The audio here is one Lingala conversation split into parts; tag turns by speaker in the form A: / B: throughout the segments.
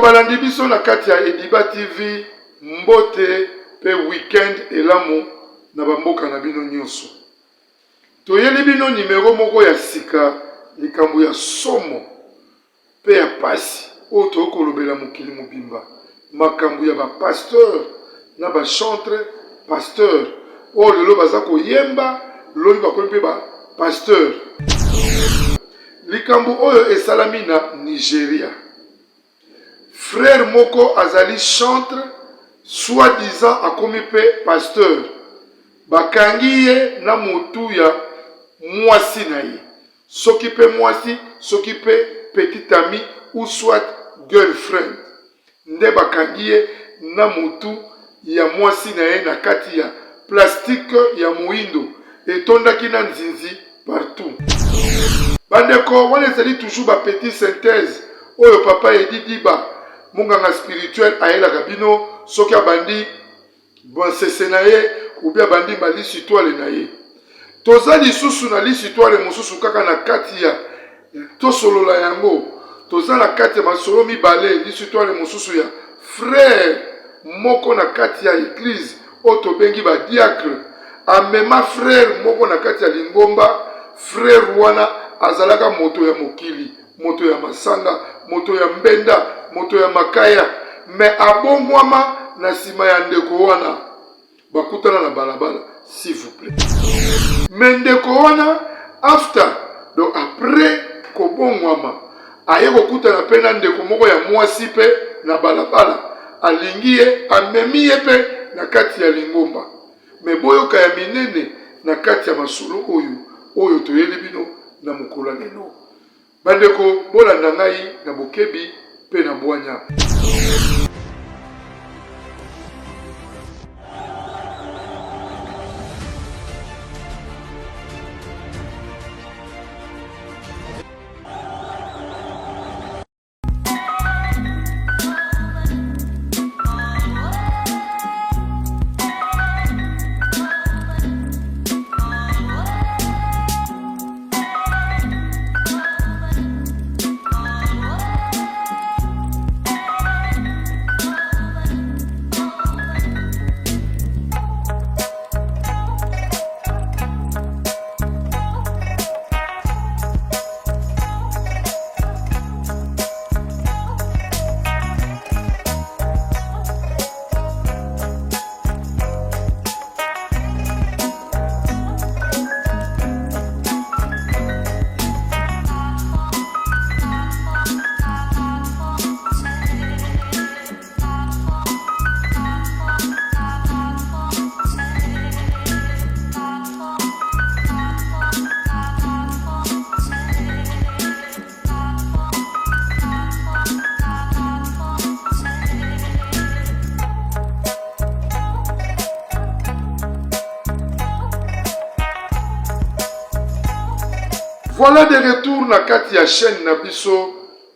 A: balandi biso na kati ya Ediba TV, mbote pe weekend elamu na bamboka na bino nyonso. Toyeli bino numero moko ya sika likambo ya somo pe ya pasi oyo tokolobela mokili mobimba. Makambo ya ba pasteur na ba chantre pasteur oyo lelo baza koyemba lobi bakomi mpe ba pasteur. Likambo oyo esalami na Nigeria. Frère moko azali chantre, soi-disant akomi pe pasteur. Bakangi ye na motu ya mwasi na ye. Soki pe mwasi, soki pe petit ami ou soit girlfriend. Nde bakangi ye na motu ya mwasi na ye na kati ya plastique ya moindo. Etondaki na nzinzi partout. Bandeko, wana ezali toujours ba petite synthèse. Oyo papa Edi Diba, munganga spirituel ayelaka bino soki abandi bonsese na ye ou bien abandi malisi toile na ye. Toza lisusu na lisi toile mosusu kaka na kati ya tosolola yango. Toza na kati ya masolo mibale lisi toile mosusu ya frère moko na kati ya église oyo tobengi ba diacre. Amema frère moko na kati ya Lingomba, frère wana azalaka moto ya mokili, moto ya masanga, moto ya mbenda, moto ya makaya, me abongwama na sima ya ndeko wana bakutana na balabala, s'il vous plaît. Me ndeko wana after, donc après kobongwama aye kokutana pe na ndeko moko ya mwasi pe na balabala, alingi ye amemi ye pe na kati ya Lingomba. Me boyoka ya minene na kati ya masolo oyo toyeli bino na mokolo lelo. Bandeko bolanda ngai na bokebi pe na bwanya. Voilà de retour na kati ya chaîne na biso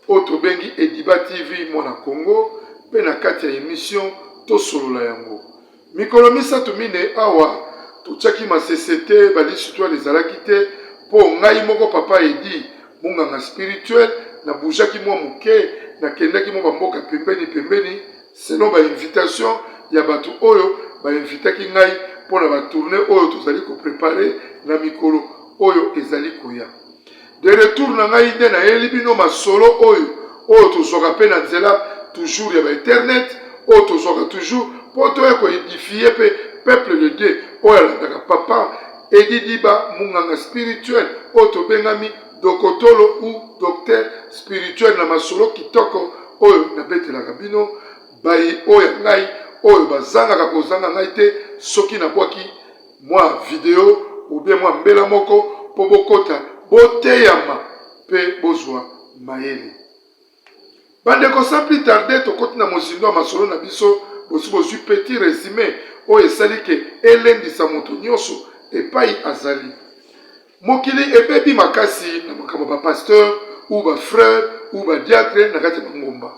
A: Otobengi Ediba TV mwana Congo pe na kati ya émission tosolola yango. Mikolo misato mine awa tuchaki masesete balisi toile ezalaki te po ngai moko papa Edi munganga spirituel na bujaki mwa muke na kendaki mwa bamboka pembeni selon ba invitation ya batu oyo ba invitaki ngai po na ba tournée oyo tozali ko préparer na mikolo oyo ezali koya. De retour na ngai nde na yeli bino masolo oyo tozoka pe na nzela toujours ya ba internet oyo tozoka toujours po toye ko édifier pe peuple de Dieu oyo alandaka papa Edi Diba munganga spirituel oyo tobengami dokotolo ou docteur spirituel na masolo kitoko oyo na betelaka bino bayi oyo ngai oyo bazangaka kozanga ngai te soki na bwaki mwa video ou bien mwa mbela moko po bokota boteyama pe bozwa mayele. Bandeko sans plus tarder tokoti na mozindo ya masolo na biso bozwi petit résumé oyo esali ke elendisa moto nyonso epai azali. Mokili ebebi makasi na makambo ba pasteur ou ba frère ou ba diacre na kati ya Ngomba.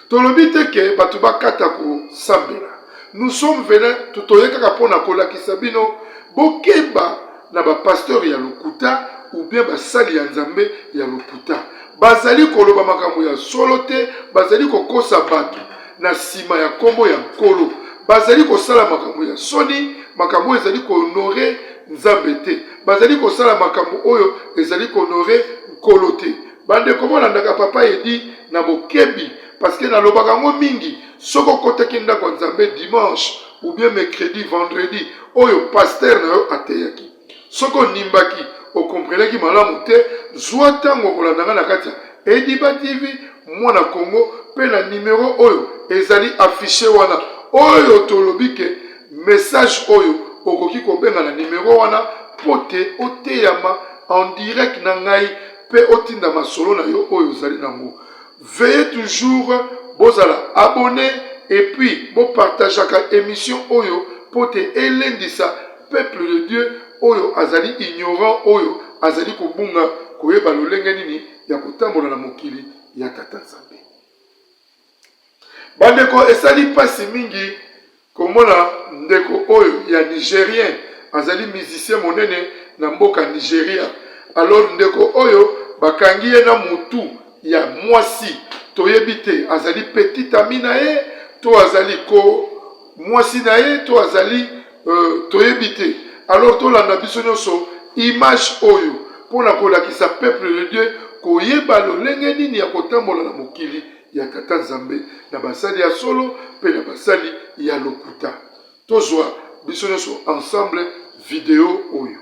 A: Tolobi te ke batu bakata ko sambela. Nous sommes venus tutoyeka pona kolakisa bino bokeba na ba pasteur ya lokuta ou bien basali ya nzambe ya lokuta. bazali koloba makambo ya solo te, bazali kokosa bato na sima ya kombo ya nkolo, bazali kosala makambo ya soni, makambo ezali kohonore nzambe te, bazali kosala makambo oyo ezali kohonore nkolo te. Bandeko bolandaka papa edi na bokebi, parce que nalobaka ngo mingi, soko kotaki ndako ya nzambe dimanche ou bien mercredi, vendredi, oyo pasteur na yo ateyaki, soko nimbaki okomprenaki malamu te, zwa ntango kolandanga na kati ya Ediba TV mwana Congo pe na numéro oyo ezali affiché wana, oyo tolobi ke message oyo okoki kobenga na numéro wana pote oteyama en direct na ngai pe otinda masolo na yo oyo zali nango. Veuillez toujours bozala abonné et puis bo partageaka émission oyo pote elendisa peuple de Dieu oyo azali ignorant, oyo azali kobunga koyeba lolenge nini ya kotambola na mokili ya tata Nzambe. Bandeko esali pasi mingi komona ndeko oyo ya Nigérien azali musicien monene na mboka Nigeria. Alors ndeko oyo bakangi ye na mutu ya mwasi toyebi te azali petit ami na ye to azali ko mwasi na ye to azali toyebi te. Alors tolanda biso nyonso image oyo pona kolakisa peuple de Dieu koyeba lolenge nini ya kotambola na mokili ya tata Nzambe na basali ya solo pe na basali ya lokuta. Tozwa biso nyonso ensemble vidéo oyo.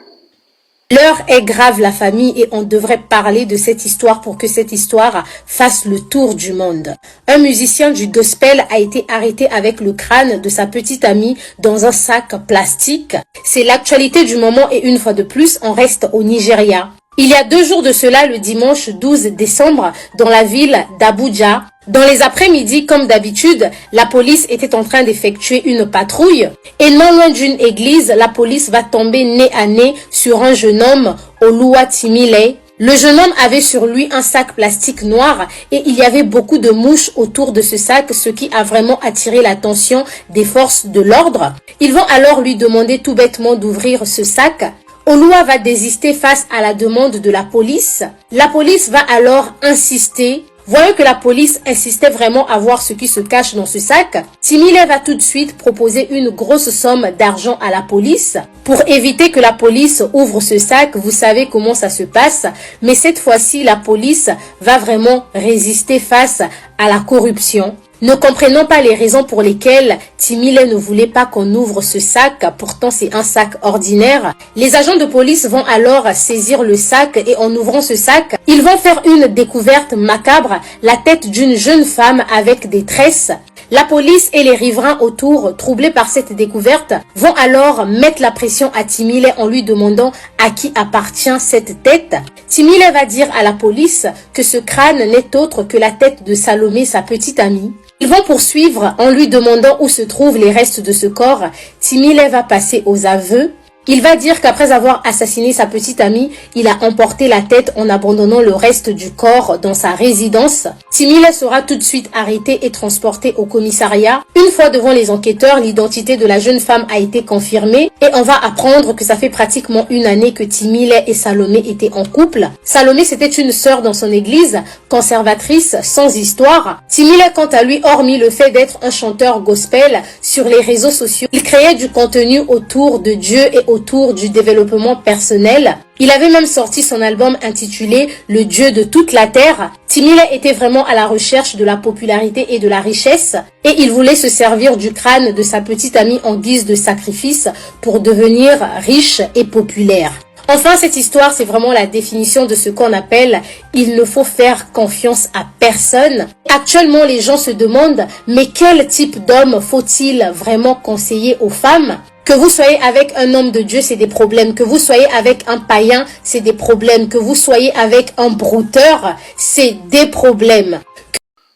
B: L'heure est grave, la famille, et on devrait parler de cette histoire pour que cette histoire fasse le tour du monde. Un musicien du gospel a été arrêté avec le crâne de sa petite amie dans un sac plastique. C'est l'actualité du moment et une fois de plus, on reste au Nigeria. Il y a 2 jours de cela, le dimanche 12 décembre, dans la ville d'Abuja, dans les après-midi, comme d'habitude, la police était en train d'effectuer une patrouille. Et non loin d'une église, la police va tomber nez à nez sur un jeune homme, Oluwatimile. Le jeune homme avait sur lui un sac plastique noir et il y avait beaucoup de mouches autour de ce sac, ce qui a vraiment attiré l'attention des forces de l'ordre. Ils vont alors lui demander tout bêtement d'ouvrir ce sac. Olua va désister face à la demande de la police. La police va alors insister. Voyant que la police insistait vraiment à voir ce qui se cache dans ce sac, Timile va tout de suite proposer une grosse somme d'argent à la police. Pour éviter que la police ouvre ce sac, vous savez comment ça se passe, mais cette fois-ci, la police va vraiment résister face à la corruption. Ne comprenant pas les raisons pour lesquelles Timile ne voulait pas qu'on ouvre ce sac, pourtant c'est un sac ordinaire, les agents de police vont alors saisir le sac et en ouvrant ce sac, ils vont faire une découverte macabre, la tête d'une jeune femme avec des tresses. La police et les riverains autour, troublés par cette découverte, vont alors mettre la pression à Timile en lui demandant à qui appartient cette tête. Timile va dire à la police que ce crâne n'est autre que la tête de Salomé, sa petite amie. Ils vont poursuivre en lui demandant où se trouvent les restes de ce corps. Timile va passer aux aveux. Il va dire qu'après avoir assassiné sa petite amie, il a emporté la tête en abandonnant le reste du corps dans sa résidence. Timile sera tout de suite arrêté et transporté au commissariat. Une fois devant les enquêteurs, l'identité de la jeune femme a été confirmée et on va apprendre que ça fait pratiquement 1 année que Timile et Salomé étaient en couple. Salomé, c'était une sœur dans son église, conservatrice, sans histoire. Timile, quant à lui, hormis le fait d'être un chanteur gospel sur les réseaux sociaux, il créait du contenu autour de Dieu et autour du développement personnel. Il avait même sorti son album intitulé « Le Dieu de toute la terre ». Timile était vraiment à la recherche de la popularité et de la richesse et il voulait se servir du crâne de sa petite amie en guise de sacrifice pour devenir riche et populaire. Enfin, cette histoire, c'est vraiment la définition de ce qu'on appelle « il ne faut faire confiance à personne ». Actuellement, les gens se demandent « mais quel type d'homme faut-il vraiment conseiller aux femmes ?» Que vous soyez avec un homme de Dieu, c'est des problèmes. Que vous soyez avec un païen, c'est des problèmes. Que vous soyez avec un brouteur, c'est des problèmes.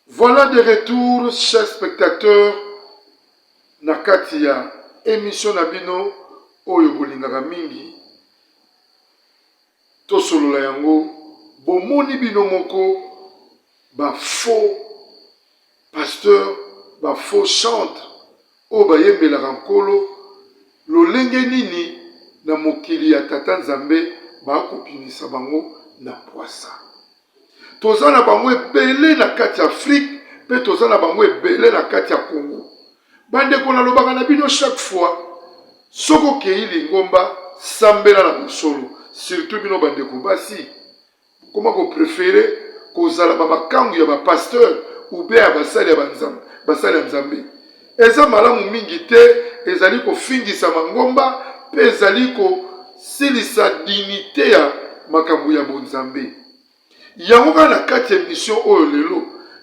A: Voilà de retour, chers spectateurs, nakati ya émission Nabino, oyo bolingaka mingi, tosolola yango, bomoni bino moko, ba faux pasteur, ba faux chantre, oyo bayembelaka nkolo, lolenge nini na mokili ya tata Nzambe bakopimisa bango na poisa. toza na bango ebele na kati ya Afrique pe toza na bango ebele na kati ya Congo. Bandeko nalobaka na bino chaque fois soki okei lingomba sambela na mosolo, surtout bino bandeko basi koma kopréféré kozala bamakangu ya bapasteur ou bien ya basali ya Nzambe. Eza malamu mingi te, ezali kofingisa mangomba pe ezali kosilisa dignité ya makambo ya bonzambe. Yango kaka na kati ya émission oyo lelo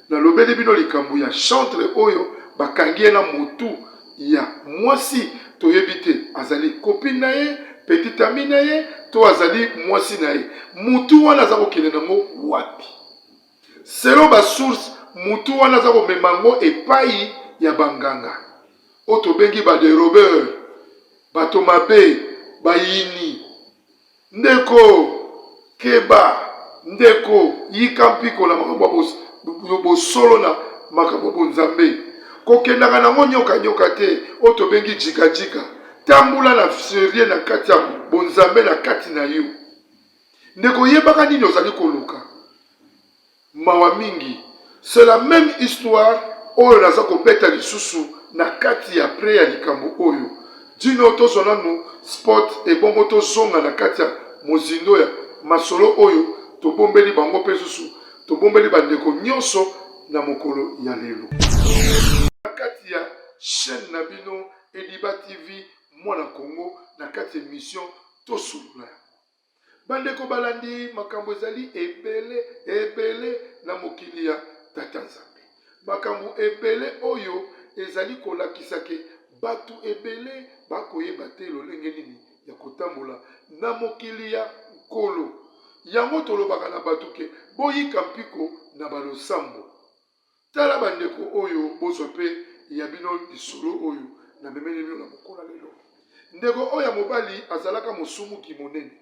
A: nalobeli bino likambo ya chantre oyo bakangi na motu ya mwasi toyebi te azali copine na ye, petite amie na ye to azali mwasi na ye. Mutu wana aza kokende nango wapi? Selon basource mutu wana aza komema yango epai ya banganga oyo tobengi badérobeur, bato mabe, bayini. Ndeko keba, ndeko yika mpiko na makambo bosolo na makambo bonzambe. Kokendaka nango nyoka te oyo tobengi jika. Tambula na serie na kati ya bonzambe na kati na yo. Ndeko yebaka nini ozali koluka? Mawa mingi. C'est la même histoire oyo naza kobeta lisusu na kati ya pre ya likambo oyo. Dino tozona no sport ebongo tozonga na kati ya mozindo ya masolo oyo tobombeli bango pe susu tobombeli bandeko nyonso na mokolo ya lelo. Na kati ya chaîne na bino Ediba TV mwana Congo na kati ya émission Tosulula. Bandeko balandi makambo ezali ebele na mokili ya Tata Nzambe. Makambo ebele oyo ezali kolakisa ke batu ebele bakoyeba te lolenge nini ya kotambola na mokili ya nkolo. Yango tolobaka na batu ke boyika mpiko na balosambo. Tala bandeko oyo bozwa pe ya bino lisolo oyo na memeli bino na mokola lelo. Ndeko oyo mobali azalaka mosumuki monene.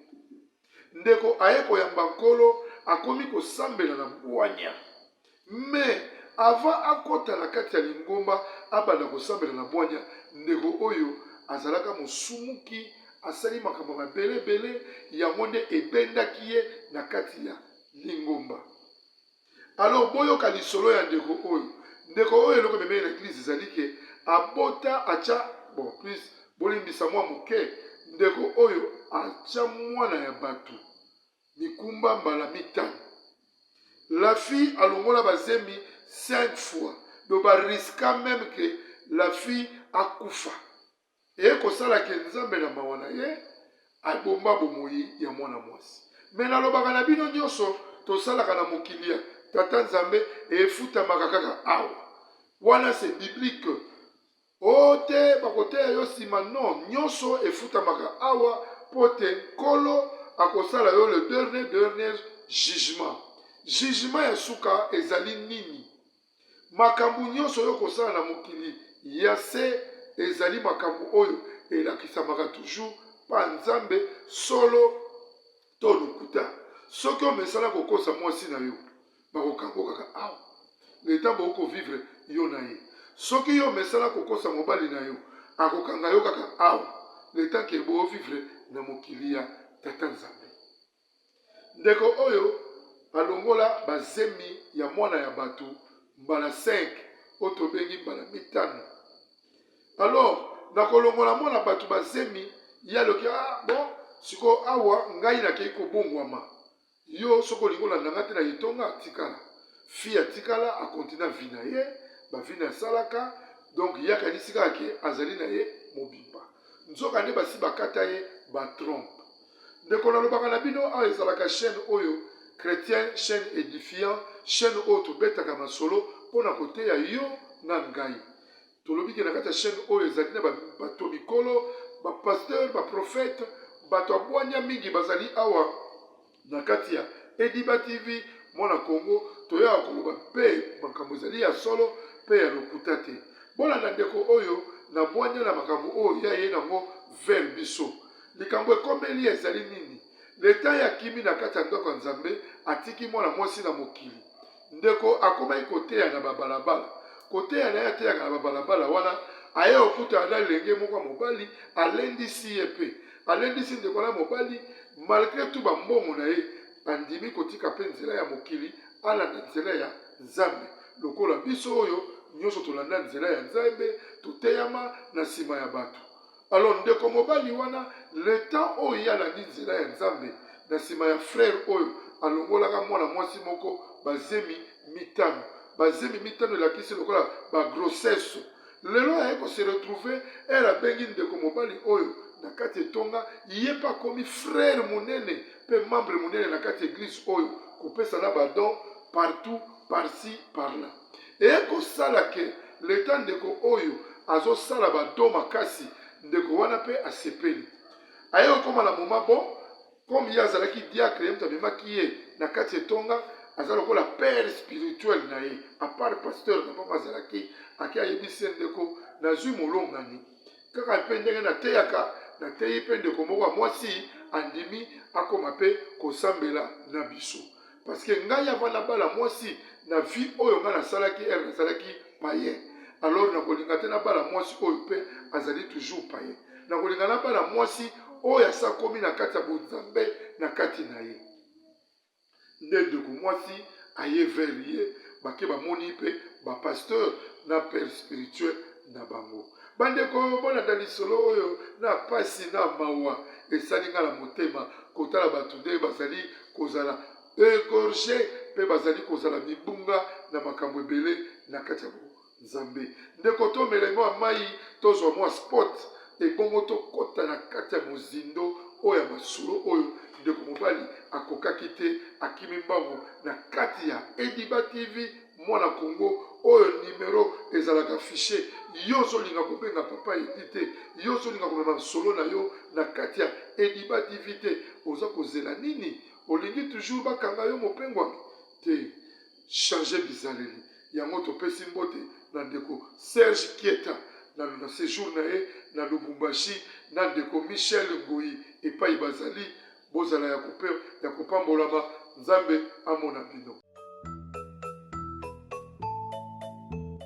A: Ndeko aye koyamba nkolo akomi kosambela na bwanya. Mais avant akota na kati ya lingomba abanda kosambela na bwanya, ndeko oyo azalaka mosumuki asali makambo mabele yango nde ebendaki ye na kati ya lingomba. Alors boyoka lisolo ya ndeko oyo eloko memeli na église ezali ke abota acha bon plus bolimbisa mwa moke. Ndeko oyo acha mwana ya batu mikumba mbala mitano. La fille alongola bazemi 5 fois. Donc risque même que la fille akufa. Et kosala ke Nzambe na mawana ye abomba bomoyi ya mwana mwasi. Mais na lobaka na bino nyonso tosalaka na mokili ya Tata Nzambe efutama kaka awa. Wana c'est biblique. Ote bakote yo sima non nyonso efutamaka awa pote nkolo akosala yo le dernier jugement. Jugement ya suka ezali nini? Makambu nyonso yo kosala na mokili ya se ezali makambu oyo elakisamaka toujours pa Nzambe solo to lukuta. Soki omesala kokosa mwasi na yo bakokango kaka awa le temps boko vivre yo na ye. Soki yo mesala kokosa mobali na yo akokanga yo kaka awa le temps ke bo vivre na mokili ya Tata Nzambe. Ndeko oyo alongola bazemi ya mwana ya batu mbala 5 otobengi mbala mitano. Alors nakolongola mwana batu bazemi ya loki bon siko awa ngai na kei kobongwama yo soko lingola nangate na yitonga tikala fia tikala a continue vina ye ba vina salaka donc yaka nisika ke azali na ye mobimba nzoka ne basi bakata ye ba trompe. Ndeko nalobaka na bino a ezalaka chaîne oyo chrétien, chaîne édifiant, chaîne oyo tobetaka masolo pona koteya yo na ngai. Tolobiki na kati ya chaîne oyo ezali na bato mikolo, ba pasteur, ba prophète, bato abwanya mingi bazali awa na kati ya Ediba TV mwana Congo toya koloba pe makambo ezali ya solo pe ya lokuta te. Bona na ndeko oyo na bwanya na makambo oyo ya ye nango vers biso. Likambo ekomeli ezali nini? Leta ya kimi na kati ya ndako Nzambe atiki mwana mwasi na mokili. Ndeko akomai koteya na babalabala. Koteya na ya na babalabala wana aye okuta na lenge moko mobali alendisi ye pe. Alendisi ndeko na mobali malgré tout ba mbongo na ye andimi kotika pe nzela ya mokili alanda nzela ya nzambe lokola biso oyo nyonso tolanda nzela ya nzambe toteyama na nsima ya bato. Alors ndeko mobali wana le temps oyo alandi nzela ya nzambe na nsima ya frère oyo alongolaka mwana mwasi moko bazemi mitano. Bazemi mitano elakisi lokola bagrossesse. Lelo aye ko se retrouver era bengi ndeko mobali oyo na kati etonga ye pa komi frère monene pe membre monene na kati église oyo kopesa na badon partout par-ci par-là. Et kosala ke le temps ndeko oyo azosala badon makasi ndeko wana pe asepeli. Aye okoma na moment bon comme ye azalaki diacre ye moto amemaki ye na kati etonga aza lokola père spirituel na ye à part pasteur na mama azalaki aki ayebisi ye ndeko nazwi molongani kaka mpe ndenge nateyaka nateyi mpe ndeko moko ya mwasi andimi akoma mpe kosambela na biso parce que ngai avanda bala mwasi na vie oyo ngai nasalaki ere nasalaki payen alors nakolinga te na bala mwasi oyo mpe azali toujours payen nakolinga na bala mwasi oyo asa komi na kati ya bonzambe na kati na ye nde ndeko mwasi aye vers ye bake bamoni mpe bapasteur na père spirituel na bango bandeko bonanda lisolo oyo na pasi na mawa esali nga na motema kotala bato nde bazali kozala égorgé mpe bazali kozala mibunga na makambo ebele na kati ya nzambe ndeko tomela mwa mai tozwa mwa sport ebongo tokɔta na kati ya mozindo oyo ya masulo oyo ndeko mobali akokaki te akimi mbango na kati ya Ediba TV mwana Congo oyo numero ezalaka affiché yo ozolinga kobenga papa Edi te yo ozolinga komema solo na yo na kati ya Ediba TV te oza kozela nini olingi toujours bakanga yo mopengwami te changer bizaleli yango topesi mbote na ndeko Serge Kieta na séjour na ye na Lubumbashi na ndeko Michel Ngoi epai bazali bozala ya kopambolama nzambe amona bino.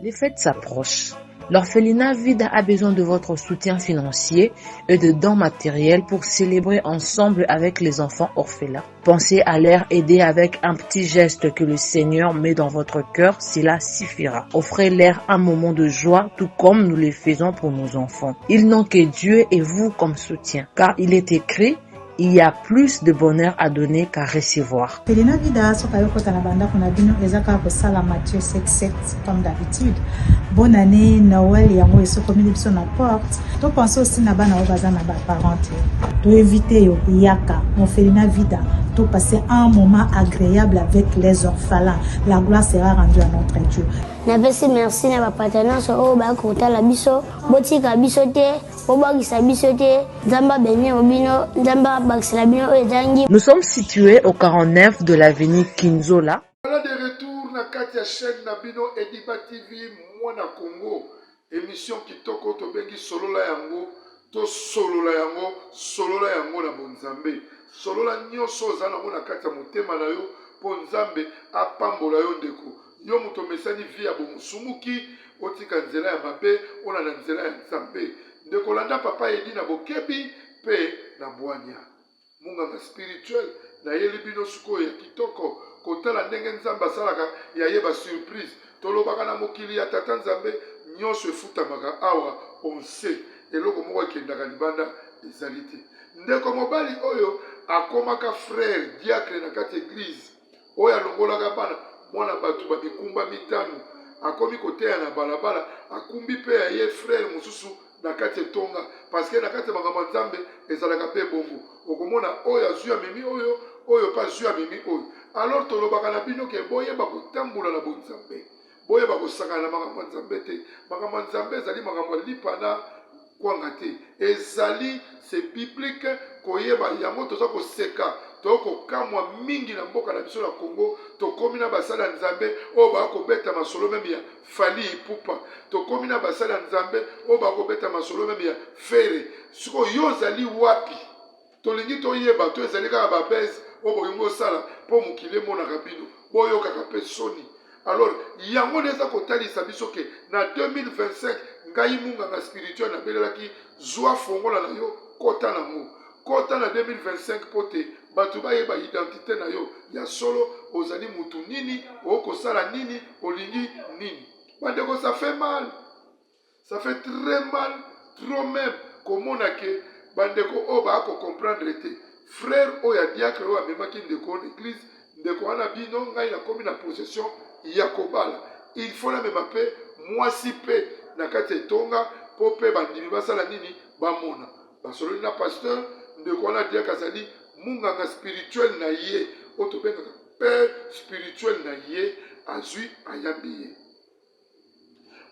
C: Les fêtes s'approchent. L'orphelinat Vida a besoin de votre soutien financier et de dons matériels pour célébrer ensemble avec les enfants orphelins. Pensez à leur aider avec un petit geste que le Seigneur met dans votre cœur, cela suffira. Offrez-leur un moment de joie tout comme nous le faisons pour nos enfants. Ils n'ont que Dieu et vous comme soutien, car il est écrit: il y a plus de bonheur à donner qu'à recevoir.
D: Orphelinat Vida sokayokota na banda kuna bino ezaka kosala Matthieu 7:7 comme d'habitude. Bonne année, Noël yango esokomeli biso na porte. To pense aussi na bana oyo baza na ba parents. To éviter yo yaka Orphelinat Vida. To passer un moment agréable avec les orphelins. La gloire sera rendue à notre Dieu.
E: Napesi merci na ba partenaires oyo bakota la biso, botika biso te, bobakisa biso te, nzamba benye obino, nzamba bakisela bino oyo ezangi.
C: Nous sommes situés au 49 de l'avenue Kinzola.
A: Voilà de retour na kati ya chaîne na bino Ediba TV mwana Congo. Émission kitoko tobengi solola yango, to solola yango na bonzambe. Solola nyonso oza nango na kati ya motema na yo po nzambe apambola yo ndeko. Yo moto mesani vi ya bomusumuki otika nzela ya mabe ona na nzela ya nzambe. Ndeko landa papa Edi na bokebi pe na bwanya. Munganga spirituel na yeli bino suko ya kitoko kotala ndenge nzambe asalaka ya yeba surprise. Tolobaka na mokili ya tata nzambe nyonso efutamaka awa on sait eloko moko ekendaka libanda ezali te. Ndeko mobali oyo akomaka frère diacre na kati église oyo alongolaka bana mwana bato bamikumba mitano akomi koteya na balabala akumbi pe ya ye frère mosusu na kati etonga parce que na kati ya makambo nzambe ezalaka pe bongo okomona oyo azwi amemi oyo pa azwi amemi oyo alors tolobaka na bino ke boyeba kotambola na bonzambe boyeba kosakana na makambo nzambe te makambo nzambe ezali makambo lipana kwanga te ezali c'est biblique koyeba yango toza koseka tokokamwa mingi na mboka na biso na Congo tokomi na basala nzambe oyo bakobeta masolo meme ya fali ipupa tokomi na basala nzambe oyo bakobeta masolo meme ya fere siko yo ozali wapi tolingi toyeba to ezali kaka babese oyo bolingi osala mpo mokili emonaka bino boyokaka mpe soni alors yango neza kotalisa biso ke na 2025 ngai munganga spirituel nabelelaki zwa fongola na yo kota nango kota na 2025 pote bato bayeba identité na yo ya solo ozali mutu nini okosala nini olingi nini. Bandeko, ça fait mal, ça fait très mal, trop même komona ke bandeko o ba ko comprendre te frère o ya diacre o amemaki ndeko na église ndeko wana bino ngai na komi na possession ya kobala il faut la mema pe mwasi pe na kati etonga po pe bandimi basala nini bamona basololi na pasteur ndeko wana diacre azali munganga spirituel na ye o tobengaka père spirituel na ye azwi ayambi ye.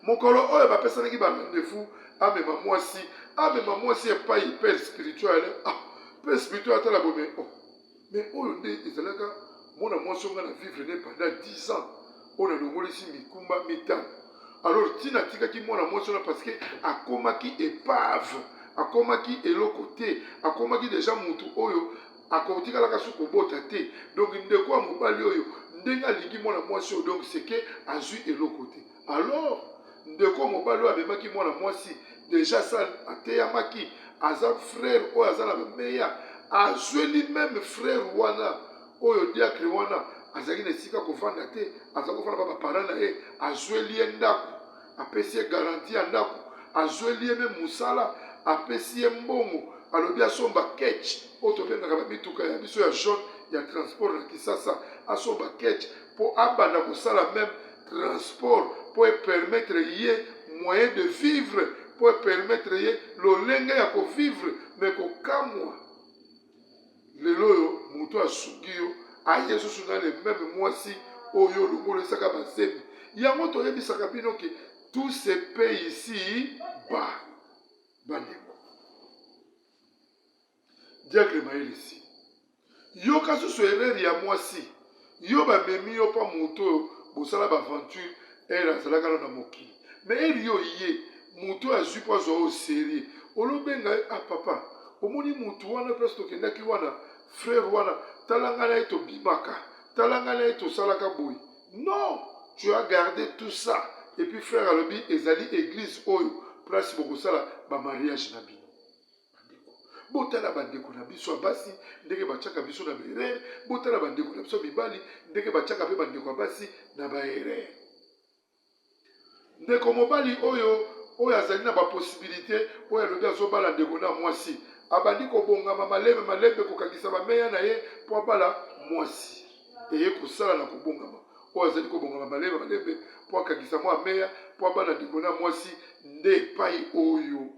A: Mokolo oyo bapesanaki barendez-vous amema mwasi epai père spirituel père spirituel atala bome mais oyo nde ezalaka mona mwasi onga na vivre ne pendant 10 ans oyo nalongolisi mikumba mitano. Alors tina atikaki mwana mwasi wana parce que akomaki épave akomaki eloko te akomaki déjà mutu oyo akotikalaka su kobota te. Donc ndeko ya mobali oyo ndenge alingi mwana mwasi oyo donc c'est que azwi eloko te. Alors ndeko mobali oyo amemaki mwana mwasi déjà ça ateyamaki aza frère oyo aza na meya azweli même frère wana oyo diacre wana azalaki na esika kovanda te azali kofanda pa baparent na ye azweli ye ndako apesi ye garantie ya ndako azweli ye meme mosala apesi ye mbongo alobi asomba ketch oyo tobengaka bamituka ya biso ya jaune ya transport na Kisasa asomba ketch mpo abanda kosala même transport pour permettre ye moyen de vivre pour permettre ye lolenge ya kovivre mais kokamwa lelo oyo moto asuki yo aye susu na le même mwasi oyo longolo esaka bazemi yango toyebisaka bino ke tout se paye ici bas bandeko. Diacre Maël ici yoka susu erreur ya mwasi yo bamemi yo pa moto bosala baventure ere azalaka na mokili mais eri yo ye moto azwi po azwa o serie olobenga papa omoni motu wana place tokendaki wana frère wana talanga na ye tobimaka talanga na ye tosalaka boye. Non, tu as gardé tout ça et puis frère alobi ezali église oyo place bokosala bamariage na bino. Botala bandeko na biso basi ndenge bachaka biso na berere botala bandeko na biso mibali ndenge bachaka pe bandeko basi na baerere. Ndeko mobali oyo azali na baposibilité oyo alobi azobala ndeko na mwasi abandi kobongama malembe kokangisa bameya na ye po abala mwasi eye kosala na kobongama oyo azali kobongama malembe po akangisa mwa meya po abala ndeko na mwasi nde epai oyo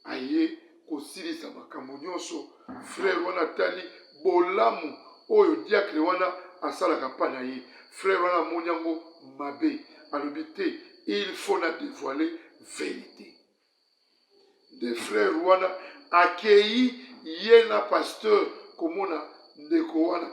A: aye kosilisa makambo nyonso frère wana tali bolamu oyo diacre wana asalaka pa na ye frère wana amoni yango mabe alobi te il faut na dévoiler vérité. De frère wana akei ye na pasteur komona ndeko wana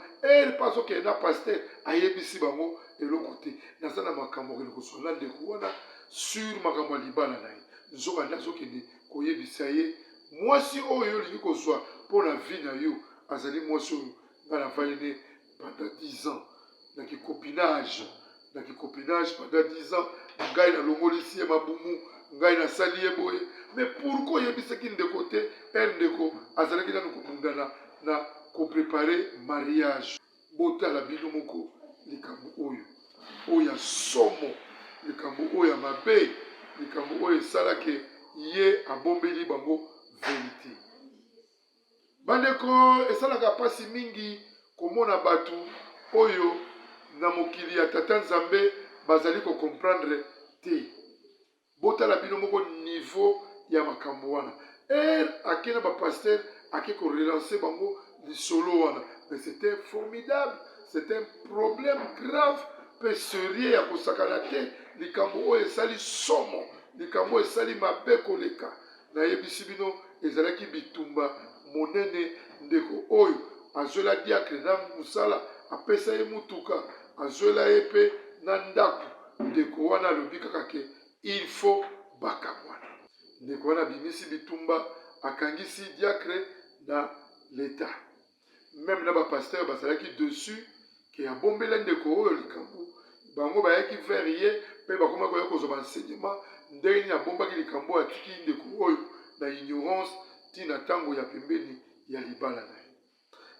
A: paso ke na pasteur ayebisi bango eloko te naza na makambo kosola ndeko wana sur makambo ya libala na ye nzoka nazokende koyebisa ye mwasi oyo olingi kozwa mpo na vie na yo azali mwasi oyo nga navandi ne pendant 10 ans na kikopinage pendant 10 ans ngai nalongolisi ye mabumu ngai nasali ye boye mais pourquoi oyebisaki ndeko te ndeko azalaki nanu kobundana na koprepare mariage. Botala bino moko likambo oyo ya somo likambo oyo ya mabe likambo oyo esalaki ye abombeli bango vérité. Bandeko esalaka pasi mingi komona batu oyo na mokili ya tata nzambe bazali ko comprendre te. Botala bino moko niveau ya makambo wana akena ba pasteur ake ko relancer bango lisolo wana mais c'était formidable, c'est un problème grave pe sérieux ya kosakana te likambo oyo esali somo likambo esali mabe koleka na yebisi bino ezalaki bitumba monene ndeko oyo azwela diacre na musala apesa ye mutuka azwela ye pe na ndako ndeko wana alobi kaka ke il faut bakamwana ndeko wana bimisi bitumba akangisi diacre na l'État même na bapasteur bazalaki dessus ke abombela ndeko oyo likambo bango bayaki vers ye mpe bakoma koya kozwa baenseignement ndenge nini abombaki likambo atiki ndeko oyo na ignorance ntina ntango ya pembeni ya libala na ye.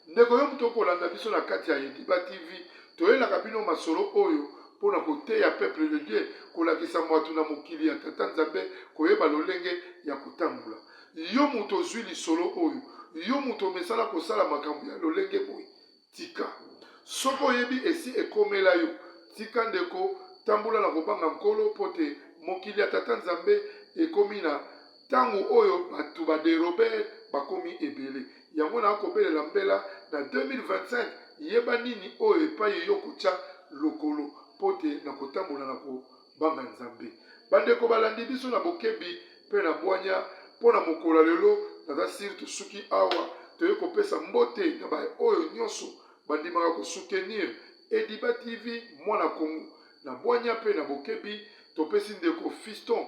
A: Ndeko yo muto kolanda biso na kati ya Ediba TV, toyelaka bino masolo oyo mpona koteya peuple de Dieu, kolakisa mwatu na mokili ya Tata Nzambe koyeba lolenge ya kotambola. Yo muto ozwi lisolo oyo, yo muto mesala kosala makambo ya lolenge boye, tika. Soko oyebi esi ekomela yo, tika ndeko tambola na kobanga nkolo pote mokili ya Tata Nzambe ekomi na tango oyo batu baderobe bakomi ebele. Yango na akobelela mbela na 2025 yeba nini oyo epai yo kutya lokolo pote na kotambola na kobanga Nzambe. Bandeko balandi biso na bokebi pe na bwanya pona mokola lelo naza surtout suki awa toye kopesa mbote na ba oyo nyonso bandimaka kosoutenir Ediba TV mwana Kongo na bwanya pe na bokebi topesi ndeko Fiston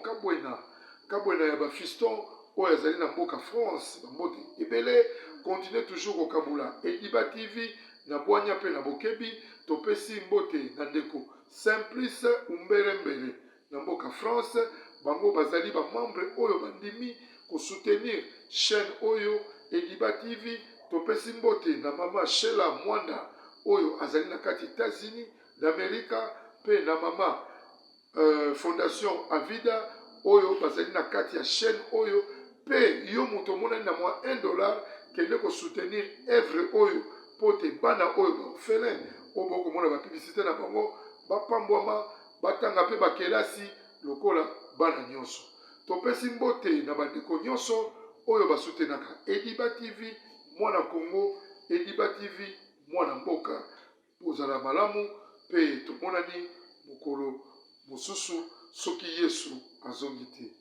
A: Kabwena ya ba Fiston oyo azali na mboka France bambote ebele continue toujours kokabula Ediba TV na bwanya pe na bokebi topesi mbote na ndeko Simplice Umberembere na mboka France bango bazali ba membre oyo bandimi kosoutenir chaîne oyo Ediba TV. Topesi mbote na mama Sheila Mwanda oyo azali na kati États-Unis d'Amérique pe na mama Fondation Avida oyo bazali na kati ya chaîne oyo pe yo muto monani na mwa $1 kende ko soutenir œuvre oyo pote bana oyo ba orphelin oyo boko mona ba publicité na bango bapambwama batanga pe bakelasi lokola bana nyonso. Topesi mbote na bandeko nyonso oyo basoutenaka Ediba TV mwana Kongo, Ediba TV mwana mboka. Bozala malamu pe tomonani mokolo mosusu soki Yesu azongi te.